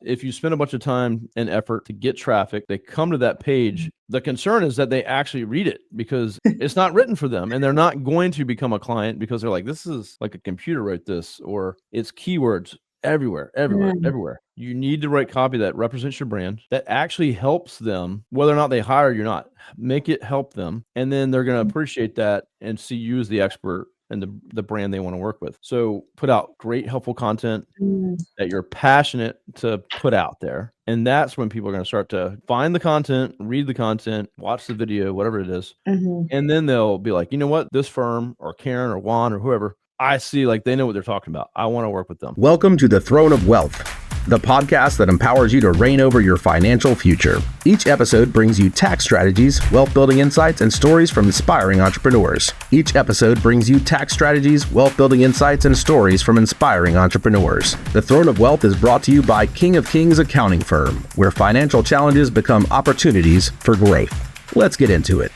if you spend a bunch of time and effort to get traffic, they come to that page. The concern is that they actually read it because it's not written for them, and they're not going to become a client because they're like, this is like a computer wrote this, or it's keywords everywhere. You need to write copy that represents your brand, that actually helps them, whether or not they hire you or not. Make it help them, and then they're going to appreciate that and see you as the expert and the brand they want to work with. So put out great, helpful content that you're passionate to put out there. And that's when people are going to start to find the content, read the content, watch the video, whatever it is. And then they'll be like, you know what, this firm or Karen or Juan or whoever, I see like they know what they're talking about. I want to work with them. Welcome to the Throne of Wealth, the podcast that empowers you to reign over your financial future. Each episode brings you tax strategies, wealth building insights, and stories from inspiring entrepreneurs. The Throne of Wealth is brought to you by King of Kings Accounting Firm, where financial challenges become opportunities for growth. Let's get into it.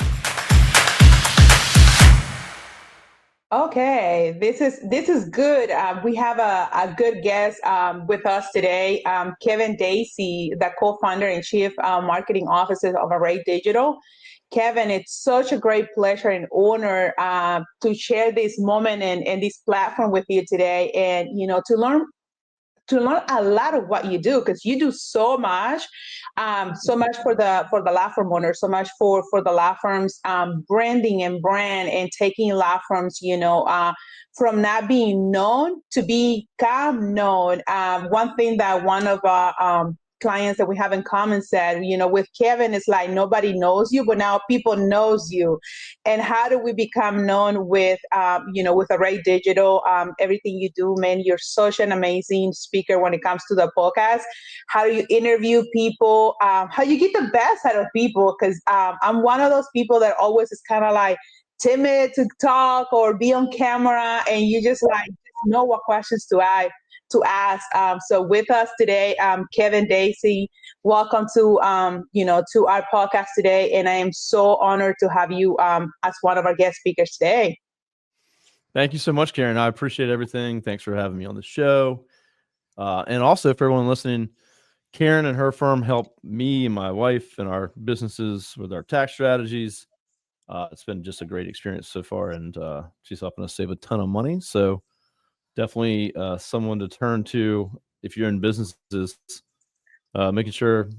Okay, this is good. We have a good guest with us today, Kevin Daisey, the co-founder and chief marketing officer of Array Digital. Kevin, it's such a great pleasure and honor to share this moment and this platform with you today, and to learn a lot of what you do, because you do so much for the law firm owners, so much for the law firms, branding and brand, and taking law firms, from not being known to become known. One thing that one of our clients that we have in common said, with Kevin, it's like nobody knows you, but now people knows you. And how do we become known with Array Digital? Everything you do, man, you're such an amazing speaker when it comes to the podcast. How do you interview people? How you get the best out of people? Because I'm one of those people that always is kind of like timid to talk or be on camera, and you just like know what questions to ask. So with us today, Kevin Daisey, welcome to to our podcast today, and I am so honored to have you as one of our guest speakers today. Thank you so much, Karen. I appreciate everything. Thanks for having me on the show. And also for everyone listening, Karen and her firm help me and my wife and our businesses with our tax strategies. It's been just a great experience so far, and she's helping us save a ton of money. So definitely someone to turn to if you're in businesses, making sure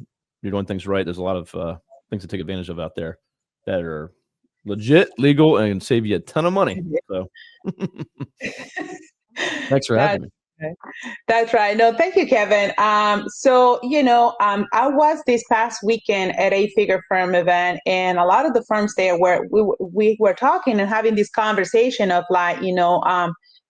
you're doing things right. There's a lot of things to take advantage of out there that are legit, legal, and save you a ton of money. So thanks for having me. That's right. No, thank you, Kevin. I was this past weekend at a figure firm event, and a lot of the firms there where we were talking and having this conversation of like,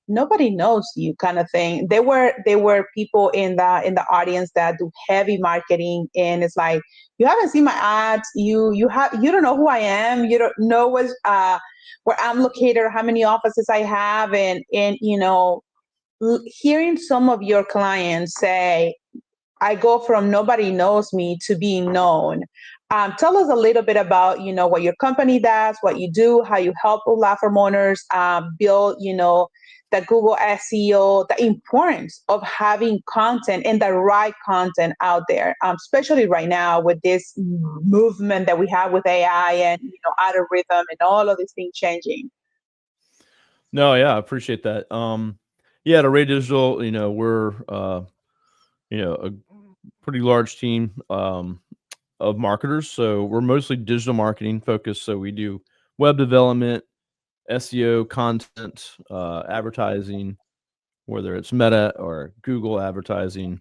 nobody knows you kind of thing. There were people in the audience that do heavy marketing, and it's like, you haven't seen my ads, you don't know who I am, you don't know where I'm located or how many offices I have, and hearing some of your clients say, I go from nobody knows me to being known. Tell us a little bit about, what your company does, what you do, how you help law firm owners build, the Google SEO, the importance of having content and the right content out there, especially right now with this movement that we have with AI and, algorithm and all of these things changing. No, yeah, I appreciate that. At Array Digital, we're, a pretty large team of marketers. So we're mostly digital marketing focused. So we do web development, SEO, content, advertising, whether it's Meta or Google advertising.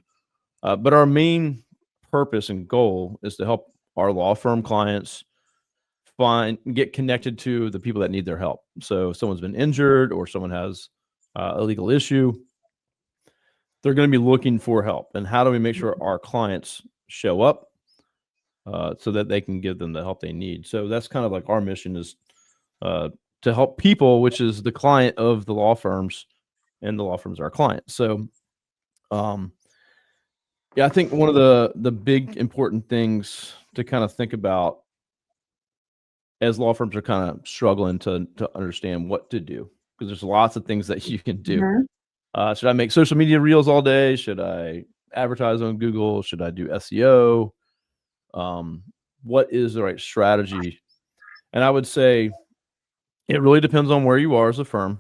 But our main purpose and goal is to help our law firm clients get connected to the people that need their help. So if someone's been injured or someone has a legal issue, they're going to be looking for help. And how do we make sure our clients show up so that they can give them the help they need? So that's kind of like our mission is to help people, which is the client of the law firms, and the law firms are our client. So, I think one of the big important things to kind of think about as law firms are kind of struggling to understand what to do, because there's lots of things that you can do. Mm-hmm. Should I make social media reels all day? Should I advertise on Google? Should I do SEO? What is the right strategy? And I would say it really depends on where you are as a firm,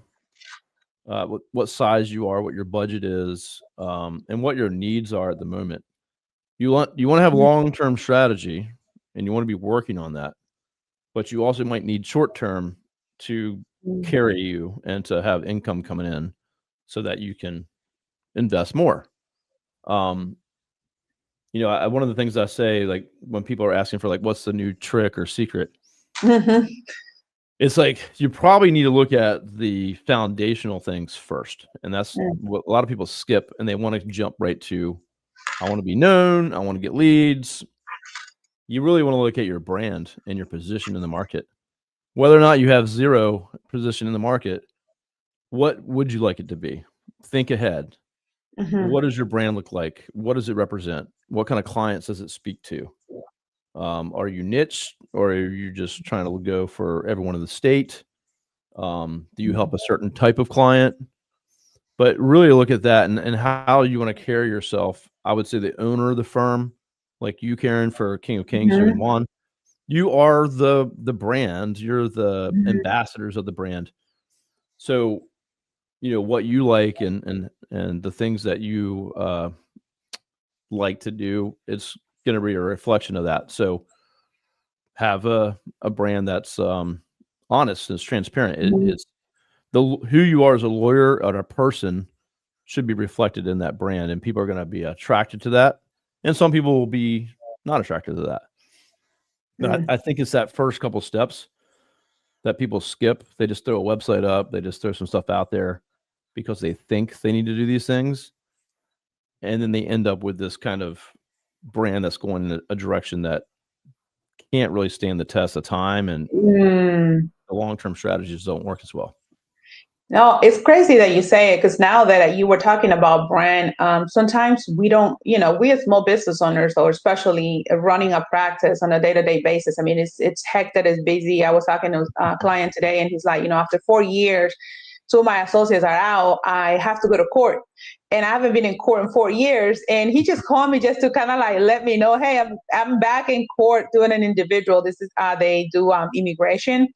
what size you are, what your budget is, and what your needs are at the moment. You want to have long-term strategy, and you want to be working on that, but you also might need short-term to carry you and to have income coming in so that you can invest more. One of the things I say, like when people are asking for like, what's the new trick or secret? It's like you probably need to look at the foundational things first, and that's what a lot of people skip, and they want to jump right to, I want to be known, I want to get leads. You really want to look at your brand and your position in the market. Whether or not you have zero position in the market, what would you like it to be? Think ahead. What does your brand look like? What does it represent? What kind of clients does it speak to? Are you niche, or are you just trying to go for everyone in the state? Do you help a certain type of client? But really look at that and how you want to carry yourself. I would say the owner of the firm, like you, Karen, for King of Kings, you and Juan, you are the brand. You're the ambassadors of the brand. So, what you like and the things that you like to do, it's going to be a reflection of that. So have a brand that's honest and it's transparent. It's who you are as a lawyer or a person should be reflected in that brand, and people are going to be attracted to that. And some people will be not attracted to that. But I think it's that first couple steps that people skip. They just throw a website up. They just throw some stuff out there because they think they need to do these things. And then they end up with this kind of brand that's going in a direction that can't really stand the test of time, and the long-term strategies don't work as well. No, it's crazy that you say it, because now that you were talking about brand, sometimes we don't, we as small business owners, or especially running a practice on a day-to-day basis. I mean, it's hectic, it's busy. I was talking to a client today, and he's like, after 4 years, two of my associates are out. I have to go to court, and I haven't been in court in 4 years. And he just called me just to kind of like let me know, hey, I'm back in court doing an individual. This is they do immigration.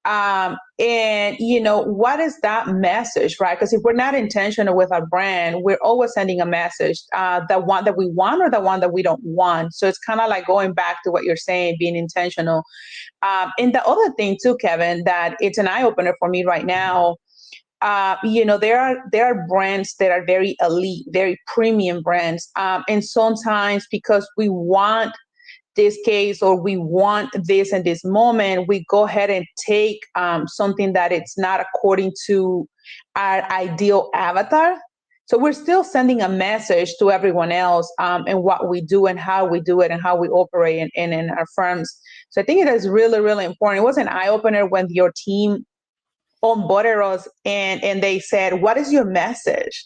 And what is that message, right? Because if we're not intentional with our brand, we're always sending a message, the one that we want or the one that we don't want. So it's kind of like going back to what you're saying, being intentional. And the other thing too, Kevin, that it's an eye opener for me right now. There are brands that are very elite, very premium brands, and sometimes because we want this case or we want this in this moment, we go ahead and take something that it's not according to our ideal avatar. So we're still sending a message to everyone else and what we do and how we do it and how we operate in our firms. So I think it is really, really important. It was an eye opener when your team onboarded us and they said, what is your message?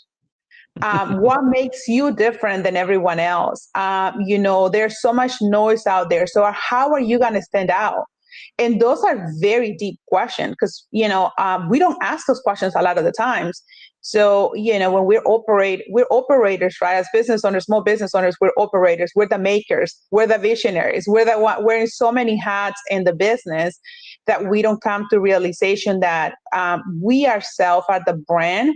What makes you different than everyone else? There's so much noise out there. So how are you going to stand out? And those are very deep questions because, we don't ask those questions a lot of the times. So, when we're operators, right? As business owners, small business owners, we're operators, we're the makers, we're the visionaries, we're wearing so many hats in the business that we don't come to realization that we ourselves are the brand.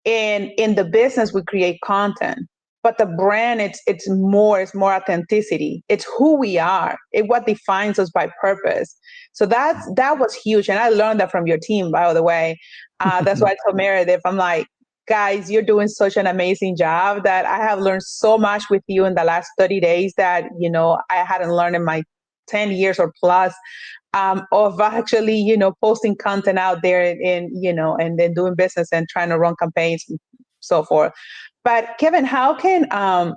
And in the business, we create content, but the brand, it's more authenticity. It's who we are. It's what defines us by purpose. So that was huge, and I learned that from your team, by the way. That's why I told Meredith, I'm like, guys, you're doing such an amazing job that I have learned so much with you in the last 30 days that I hadn't learned in my 10 years or plus. Of actually, posting content out there and then doing business and trying to run campaigns and so forth. But Kevin, how can, how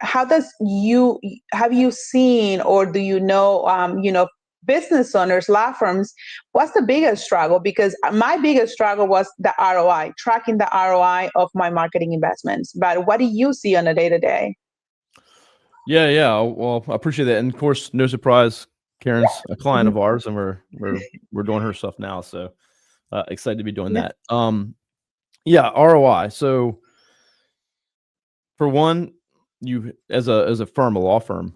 have you seen, or do business owners, law firms, what's the biggest struggle? Because my biggest struggle was the ROI, tracking the ROI of my marketing investments. But what do you see on a day-to-day? Yeah. Well, I appreciate that. And of course, no surprise, Karen's a client of ours, and we're doing her stuff now. So excited to be doing that. ROI. So for one, you as a firm, a law firm,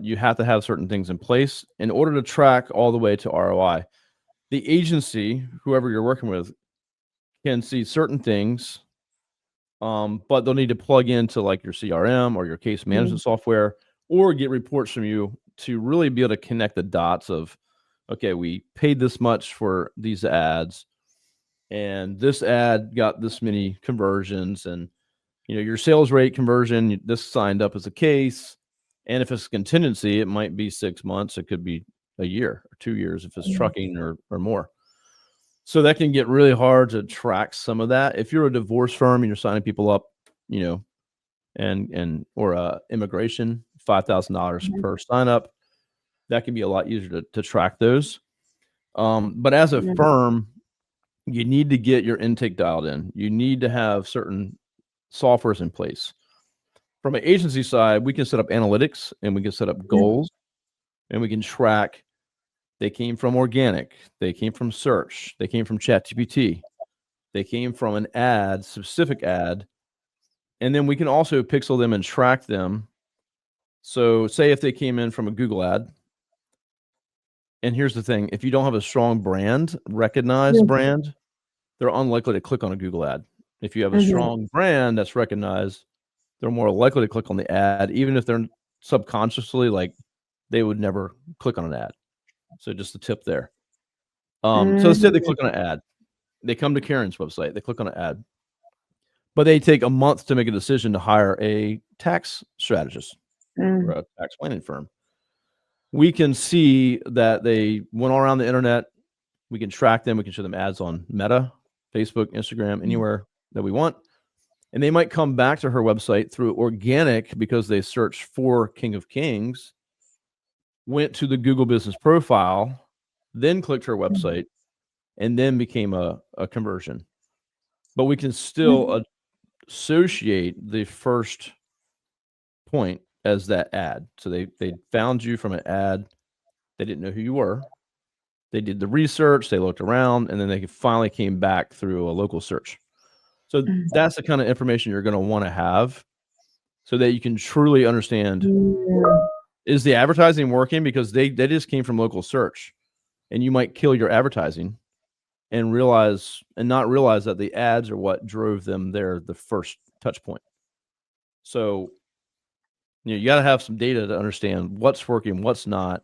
you have to have certain things in place in order to track all the way to ROI. The agency, whoever you're working with, can see certain things, but they'll need to plug into like your CRM or your case management software, or get reports from you to really be able to connect the dots of, okay, we paid this much for these ads, and this ad got this many conversions, and your sales rate conversion, this signed up as a case. And if it's contingency, it might be 6 months. It could be a year or 2 years if it's trucking or more. So that can get really hard to track some of that. If you're a divorce firm and you're signing people up, or immigration, $5,000 per sign up, that can be a lot easier to track those. But as a firm, you need to get your intake dialed in. You need to have certain softwares in place. From an agency side, we can set up analytics and we can set up goals, and we can track. They came from organic, they came from search, they came from ChatGPT, they came from an ad, specific ad, and then we can also pixel them and track them. So say if they came in from a Google ad, and here's the thing, if you don't have a strong brand, recognized brand, they're unlikely to click on a Google ad. If you have a strong brand that's recognized, they're more likely to click on the ad, even if they're subconsciously like they would never click on an ad. So just a tip there. So let's say they click on an ad. They come to Karen's website. They click on an ad, but they take a month to make a decision to hire a tax strategist or a tax planning firm. We can see that they went all around the internet. We can track them. We can show them ads on Meta, Facebook, Instagram, anywhere that we want. And they might come back to her website through organic because they searched for King of Kings, went to the Google business profile, then clicked her website, and then became a conversion. But we can still associate the first point as that ad. So they found you from an ad. They didn't know who you were. They did the research. They looked around, and then they finally came back through a local search. So that's the kind of information you're going to want to have so that you can truly understand, is the advertising working? Because they just came from local search, and you might kill your advertising and not realize that the ads are what drove them there, the first touch point. So, you got to have some data to understand what's working, what's not,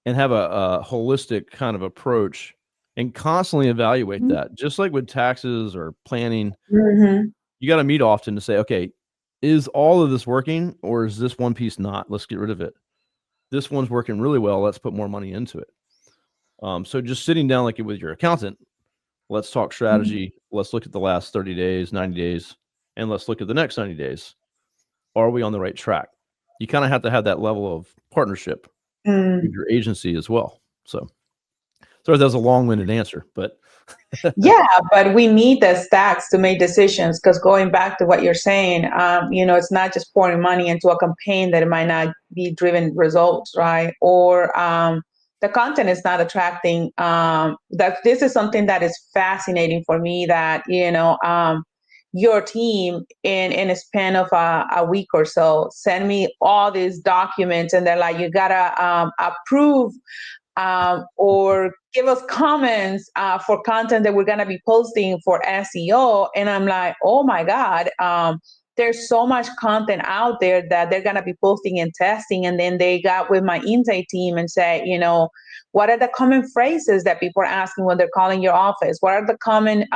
and have a holistic kind of approach and constantly evaluate that. Just like with taxes or planning, you got to meet often to say, okay, is all of this working, or is this one piece not? Let's get rid of it. This one's working really well. Let's put more money into it. So just sitting down like with your accountant, let's talk strategy. Let's look at the last 30 days, 90 days, and let's look at the next 90 days. Are we on the right track? You kind of have to have that level of partnership with your agency as well. So sorry, that was a long-winded answer, but yeah, but we need the stacks to make decisions, because going back to what you're saying, it's not just pouring money into a campaign that it might not be driven results, right? Or the content is not attracting. That this is something that is fascinating for me, that, your team in a span of a week or so send me all these documents, and they're like, you gotta approve or give us comments for content that we're going to be posting for SEO. And I'm like, oh my God, there's so much content out there that they're going to be posting and testing. And then they got with my intake team and say, what are the common phrases that people are asking when they're calling your office? What are the common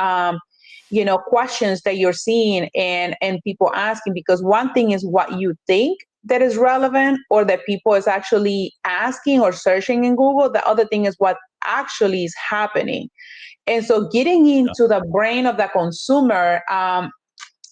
questions that you're seeing and people asking? Because one thing is what you think that is relevant or that people is actually asking or searching in Google. The other thing is what actually is happening. And so getting into the brain of the consumer,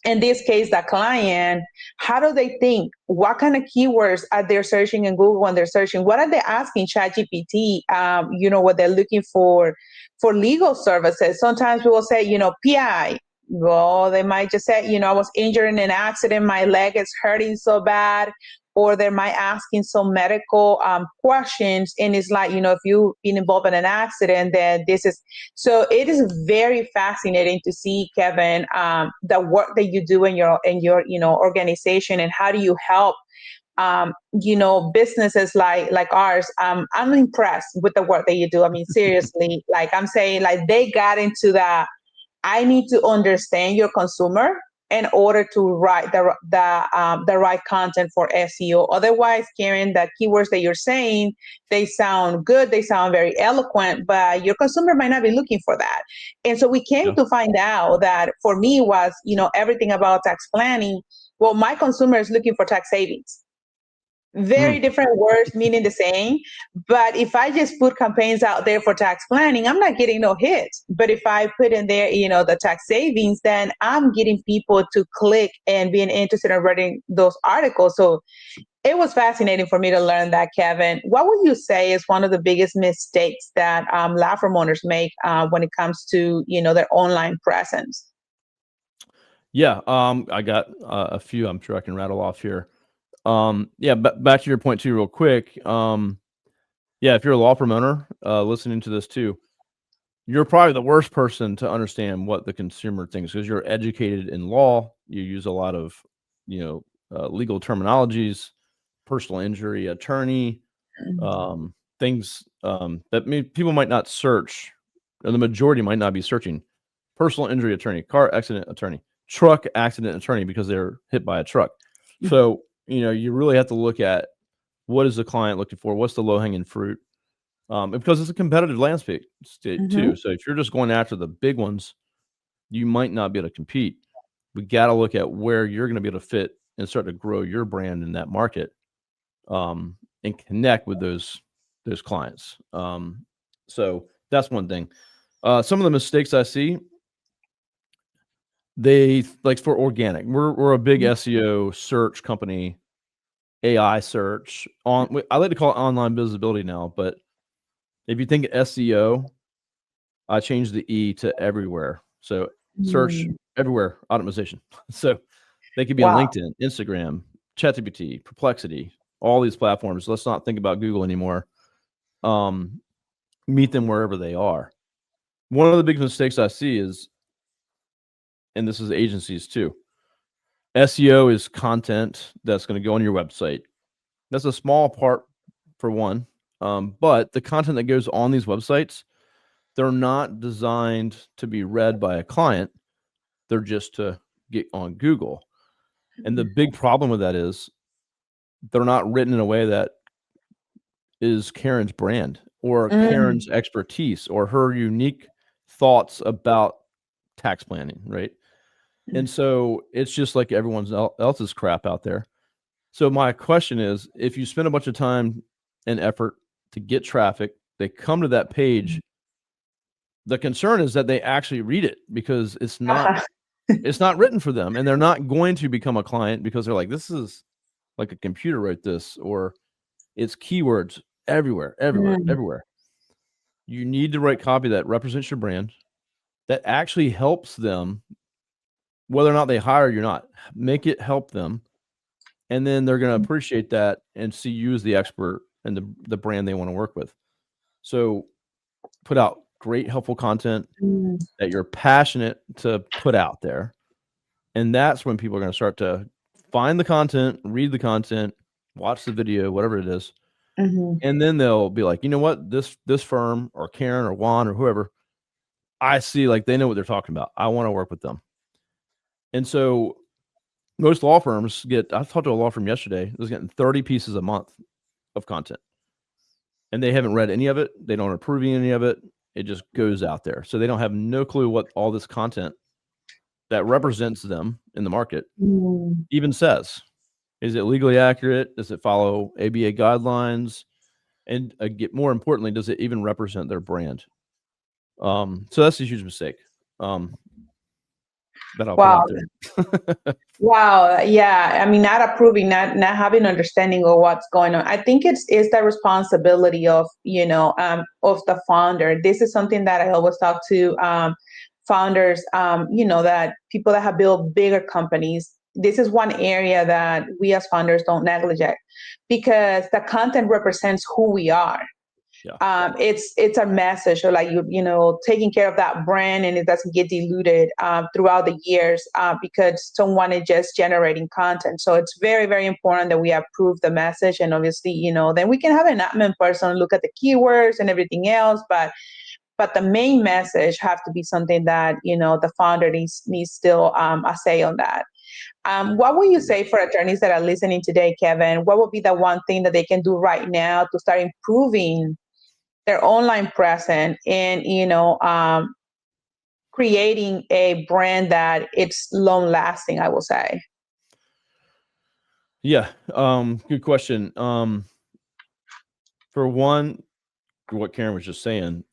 in this case, the client, how do they think? What kind of keywords are they searching in Google when they're searching? What are they asking ChatGPT? What they're looking for legal services. Sometimes we will say, PI. Well, they might just say, I was injured in an accident. My leg is hurting so bad. or they might asking some medical questions, and it's like, if you've been involved in an accident, then this is. So it is very fascinating to see, Kevin, the work that you do in your organization, and how do you help businesses like ours. I'm impressed with the work that you do. I mean, seriously, like I'm saying, like they got into that. I need to understand your consumer in order to write the right content for SEO. Otherwise, Karen, the keywords that you're saying, they sound good, they sound very eloquent, but your consumer might not be looking for that. And so we came Yeah. to find out that for me was, everything about tax planning. Well, my consumer is looking for tax savings. Very Mm. different words meaning the same. But if I just put campaigns out there for tax planning, I'm not getting no hits. But if I put in there, the tax savings, then I'm getting people to click and being interested in reading those articles. So it was fascinating for me to learn that, Kevin. What would you say is one of the biggest mistakes that law firm owners make when it comes to, their online presence? Yeah. I got a few. I'm sure I can rattle off here. Yeah. Back to your point too, real quick. Yeah. If you're a law firm owner, listening to this too, you're probably the worst person to understand what the consumer thinks, because you're educated in law. You use a lot of, legal terminologies, personal injury attorney, things that people might not search, or the majority might not be searching. Personal injury attorney, car accident attorney, truck accident attorney because they're hit by a truck. So, you really have to look at what is the client looking for, what's the low hanging fruit, because it's a competitive landscape Mm-hmm. too. So if you're just going after the big ones, you might not be able to compete. We got to look at where you're going to be able to fit and start to grow your brand in that market, and connect with those clients. So that's one thing. Some of the mistakes I see, they like for organic. We're a big SEO search company, AI search on. I like to call it online visibility now, but if you think SEO, I changed the E to everywhere. So search Mm. everywhere optimization. So they could be on Wow. LinkedIn, Instagram, ChatGPT, Perplexity, all these platforms. Let's not think about Google anymore. Um, Meet them wherever they are. One of the big mistakes I see is, and this is agencies too, SEO is content that's going to go on your website. That's a small part for one. But the content that goes on these websites, they're not designed to be read by a client. They're just to get on Google. And the big problem with that is they're not written in a way that is Karen's brand or Mm. Karen's expertise or her unique thoughts about tax planning, right? And so it's just like everyone's else's crap out there. So my question is, if you spend a bunch of time and effort to get traffic, they come to that page. The concern is that they actually read it, because it's not written for them, and they're not going to become a client because they're like, this is like a computer wrote this, or it's keywords everywhere, everywhere, Mm. everywhere. You need to write copy that represents your brand, that actually helps them, whether or not they hire you or not. Make it help them, and then they're going to appreciate that and see you as the expert and the brand they want to work with. So put out great, helpful content Mm. that you're passionate to put out there. And that's when people are going to start to find the content, read the content, watch the video, whatever it is. Mhm. And then they'll be like, you know what, this firm or Karen or Juan or whoever, I see like they know what they're talking about. I want to work with them. And so most law firms I talked to a law firm yesterday, was getting 30 pieces a month of content. And they haven't read any of it. They don't approve any of it. It just goes out there. So they don't have no clue what all this content that represents them in the market Mm. even says. Is it legally accurate? Does it follow ABA guidelines? And get more importantly, does it even represent their brand? So that's a huge mistake, that I'll put Wow. out there. Wow. Yeah. I mean, not approving, not having understanding of what's going on. I think it's the responsibility of, of the founder. This is something that I always talk to founders, that people that have built bigger companies, this is one area that we as founders don't neglect, because the content represents who we are. It's a message, or like taking care of that brand, and it doesn't get diluted throughout the years because someone is just generating content. So it's very, very important that we approve the message, and obviously, then we can have an admin person look at the keywords and everything else, but the main message have to be something that the founder needs still a say on that. What would you say for attorneys that are listening today, Kevin? What would be the one thing that they can do right now to start improving their online presence and creating a brand that it's long lasting, I will say? Yeah, good question. For one, what Karen was just saying,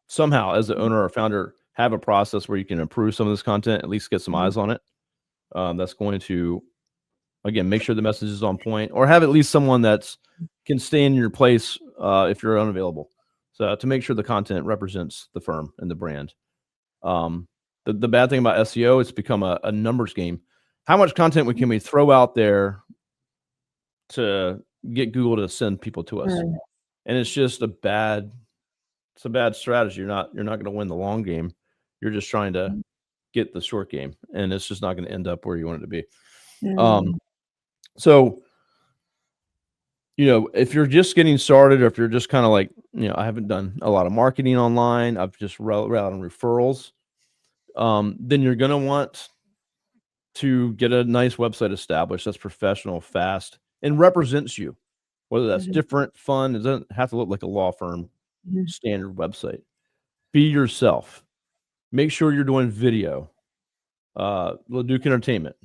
somehow as the owner or founder, have a process where you can improve some of this content, at least get some eyes on it. That's going to, again, make sure the message is on point, or have at least someone that's can stay in your place if you're unavailable. So to make sure the content represents the firm and the brand. The bad thing about SEO, it's become a numbers game. How much content can we throw out there to get Google to send people to us? And it's just a bad strategy. You're not going to win the long game. You're just trying to get the short game, and it's just not going to end up where you want it to be. So, if you're just getting started, or if you're just kind of like, I haven't done a lot of marketing online, I've just relied on referrals, then you're going to want to get a nice website established that's professional, fast, and represents you, whether that's different, fun. It doesn't have to look like a law firm standard website. Be yourself. Make sure you're doing video. LeDuc Entertainment,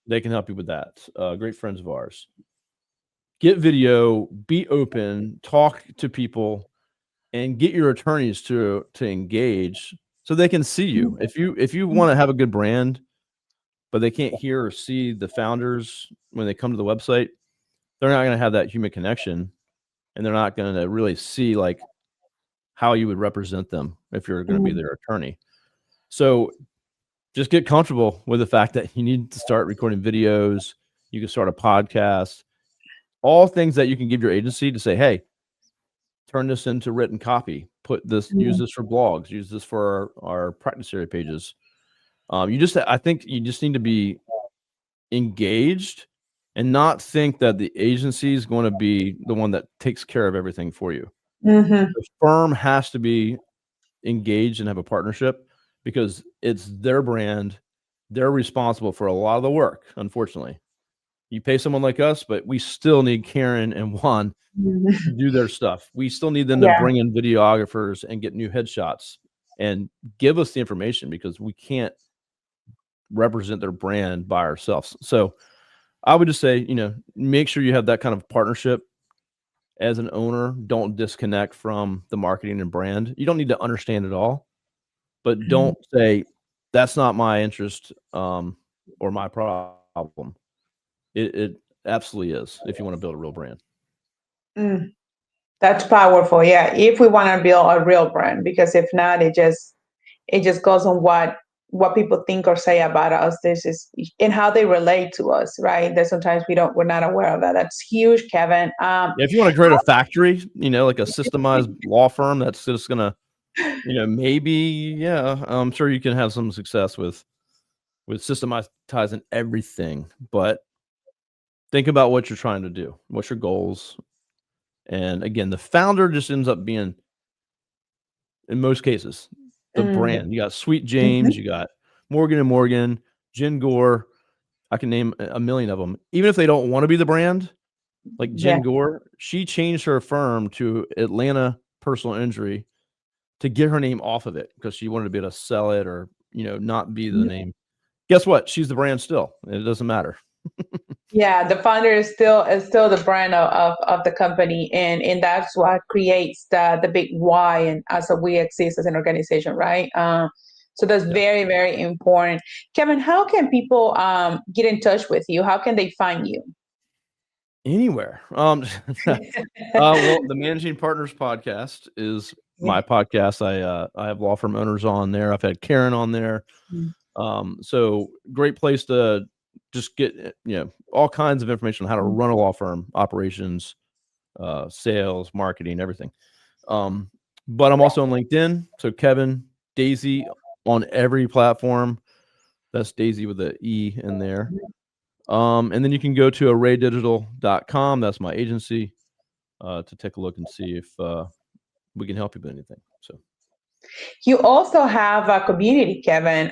they can help you with that. Great friends of ours. Get video, be open, talk to people, and get your attorneys to engage so they can see you. If you want to have a good brand, but they can't hear or see the founders when they come to the website, they're not going to have that human connection, and they're not going to really see like how you would represent them if you're going to be their attorney. So just get comfortable with the fact that you need to start recording videos. You can start a podcast, all things that you can give your agency to say, hey, turn this into written copy, use this for blogs, use this for our practice area pages. I think you just need to be engaged and not think that the agency is going to be the one that takes care of everything for you. The firm has to be engaged and have a partnership, because it's their brand. They're responsible for a lot of the work. Unfortunately, you pay someone like us, but we still need Karen and Juan to do their stuff. We still need them to bring in videographers and get new headshots and give us the information, because we can't represent their brand by ourselves. So I would just say, make sure you have that kind of partnership. As an owner, don't disconnect from the marketing and brand. You don't need to understand it all, but don't say that's not my interest or my problem. It absolutely is, if you want to build a real brand. That's powerful. Yeah, if we want to build a real brand, because if not, it just goes on what people think or say about us. This is and how they relate to us, right? That sometimes we're not aware of that. That's huge, Kevin. If you want to create a factory, like a systemized law firm that's just gonna, maybe, I'm sure you can have some success with systematizing everything, but think about what you're trying to do, what's your goals. And again, the founder just ends up being, in most cases, the brand. You got Sweet James, you got Morgan & Morgan, Jen Gore. I can name a million of them. Even if they don't want to be the brand, like Jen Gore, she changed her firm to Atlanta Personal Injury to get her name off of it, because she wanted to be able to sell it, or, not be the name. Guess what? She's the brand still. It doesn't matter. Yeah, the founder is still the brand of the company, and that's what creates the big why, and as we exist as an organization, right? So that's very, very important. Kevin, how can people get in touch with you? How can they find you? Anywhere. Well, the Managing Partners podcast is my podcast. I have law firm owners on there. I've had Karen on there. So great place to just get, all kinds of information on how to run a law firm, operations, sales, marketing, everything. But I'm also on LinkedIn. So Kevin Daisey on every platform. That's Daisy with the E in there. And then you can go to arraydigital.com. That's my agency, to take a look and see if we can help you with anything. So You also have a community, Kevin,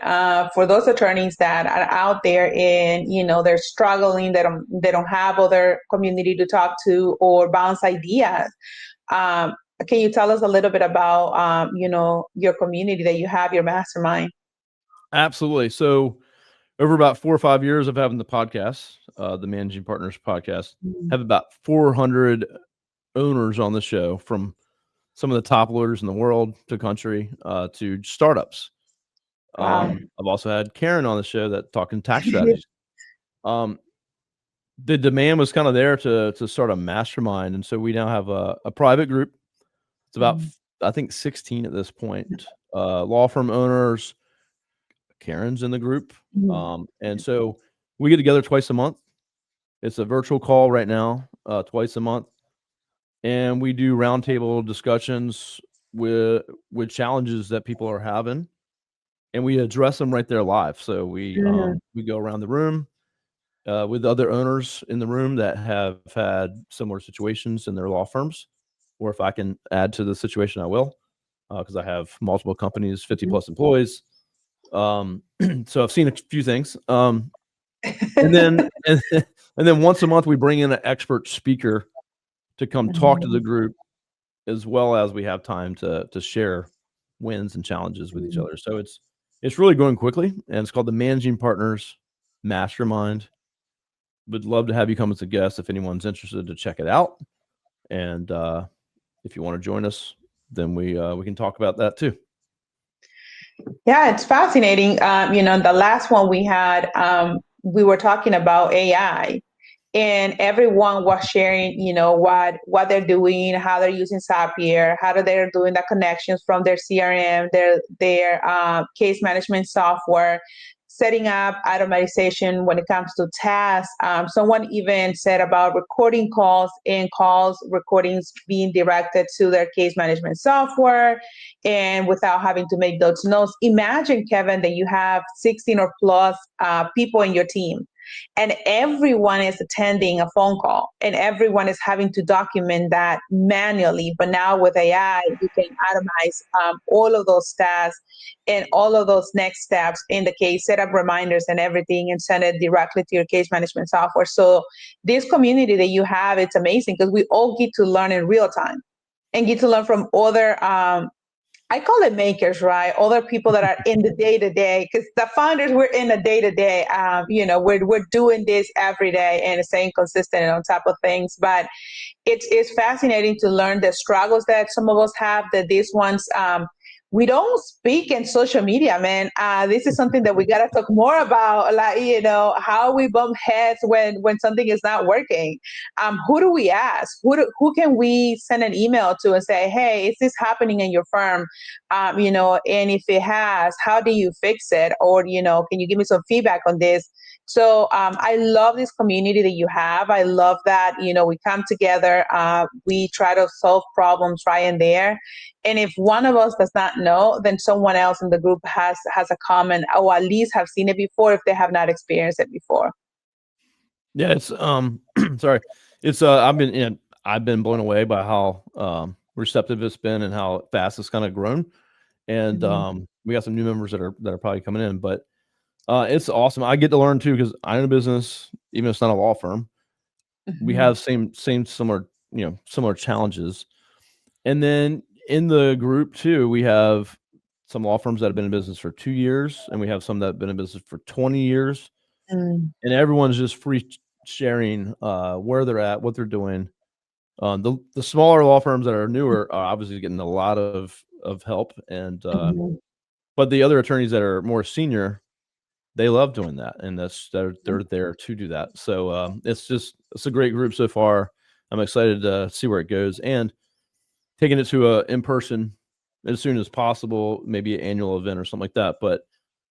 for those attorneys that are out there and they're struggling. They don't have other community to talk to or bounce ideas. Can you tell us a little bit about your community that you have, your mastermind? absolutely. So over about 4 or 5 years of having the podcast, the Managing Partners podcast, have about 400 owners on the show, from some of the top lawyers in the world to country, to startups. Wow. I've also had Karen on the show that talking tax strategies. The demand was kind of there to start a mastermind, and so we now have a private group. It's about I think 16 at this point. Law firm owners. Karen's in the group, and so we get together twice a month. It's a virtual call right now, twice a month, and we do roundtable discussions with challenges that people are having, and we address them right there live. So we go around the room with other owners in the room that have had similar situations in their law firms, or if I can add to the situation, I will, because I have multiple companies, 50 plus employees. So I've seen a few things. And then and then once a month we bring in an expert speaker to come talk to the group, as well as we have time to share wins and challenges with each other. So it's really going quickly, and it's called the Managing Partners Mastermind. Would love to have you come as a guest if anyone's interested to check it out. And if you want to join us, then we can talk about that too. Yeah, it's fascinating. The last one we had, we were talking about AI, and everyone was sharing, what they're doing, how they're using Zapier, how they're doing the connections from their CRM, their case management software, setting up automation when it comes to tasks. Someone even said about recording calls and calls recordings being directed to their case management software, and without having to make those notes. Imagine, Kevin, that you have 16 or plus people in your team, and everyone is attending a phone call, and everyone is having to document that manually. But now with AI, you can automate all of those tasks and all of those next steps in the case, set up reminders and everything, and send it directly to your case management software. So this community that you have, it's amazing because we all get to learn in real time and get to learn from other I call it makers, right? Other people that are in the day to day, because the founders, we're in the day to day. We're doing this every day and staying consistent and on top of things. But it's fascinating to learn the struggles that some of us have. That these ones, we don't speak in social media, man. This is something that we gotta talk more about. Like, how we bump heads when something is not working. Who do we ask? Who can we send an email to and say, hey, is this happening in your firm? And if it has, how do you fix it? Or, can you give me some feedback on this? So I love this community that you have. I love that, we come together, we try to solve problems right in there. And if one of us does not know, then someone else in the group has a comment, or at least have seen it before if they have not experienced it before. Yeah, it's sorry. It's I've been blown away by how receptive it's been and how fast it's kind of grown. And we got some new members that are probably coming in, but it's awesome. I get to learn too, because I own a business, even if it's not a law firm. We have similar challenges. And then in the group too, we have some law firms that have been in business for 2 years, and we have some that have been in business for 20 years. And everyone's just free sharing where they're at, what they're doing. The smaller law firms that are newer are obviously getting a lot of help, and but the other attorneys that are more senior, they love doing that, and they're there to do that. So it's a great group so far. I'm excited to see where it goes, and taking it to a in person as soon as possible, maybe an annual event or something like that. But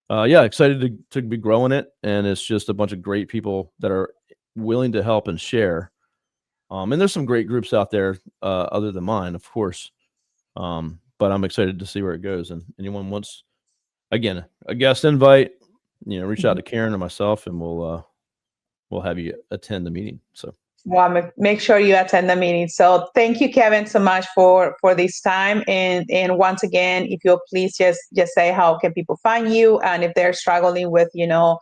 yeah, excited to be growing it, and it's just a bunch of great people that are willing to help and share. And there's some great groups out there other than mine, of course. But I'm excited to see where it goes. And anyone wants, again, a guest invite, reach out to Karen or myself, and we'll have you attend the meeting. So. Well, make sure you attend the meeting. So thank you, Kevin, so much for this time. And once again, if you'll please just say how can people find you, and if they're struggling with the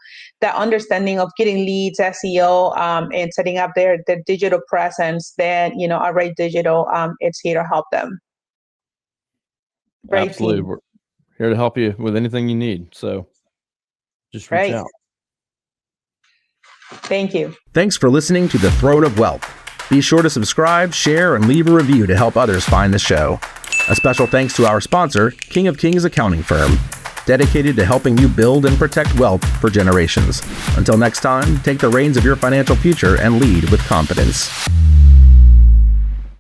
understanding of getting leads, SEO, and setting up their digital presence, then Array Digital it's here to help them. Great Absolutely, team. we're here to help you with anything you need. So just reach out. Thank you. Thanks for listening to The Throne of Wealth. Be sure to subscribe, share, and leave a review to help others find the show. A special thanks to our sponsor, King of Kings Accounting Firm, dedicated to helping you build and protect wealth for generations. Until next time, take the reins of your financial future and lead with confidence.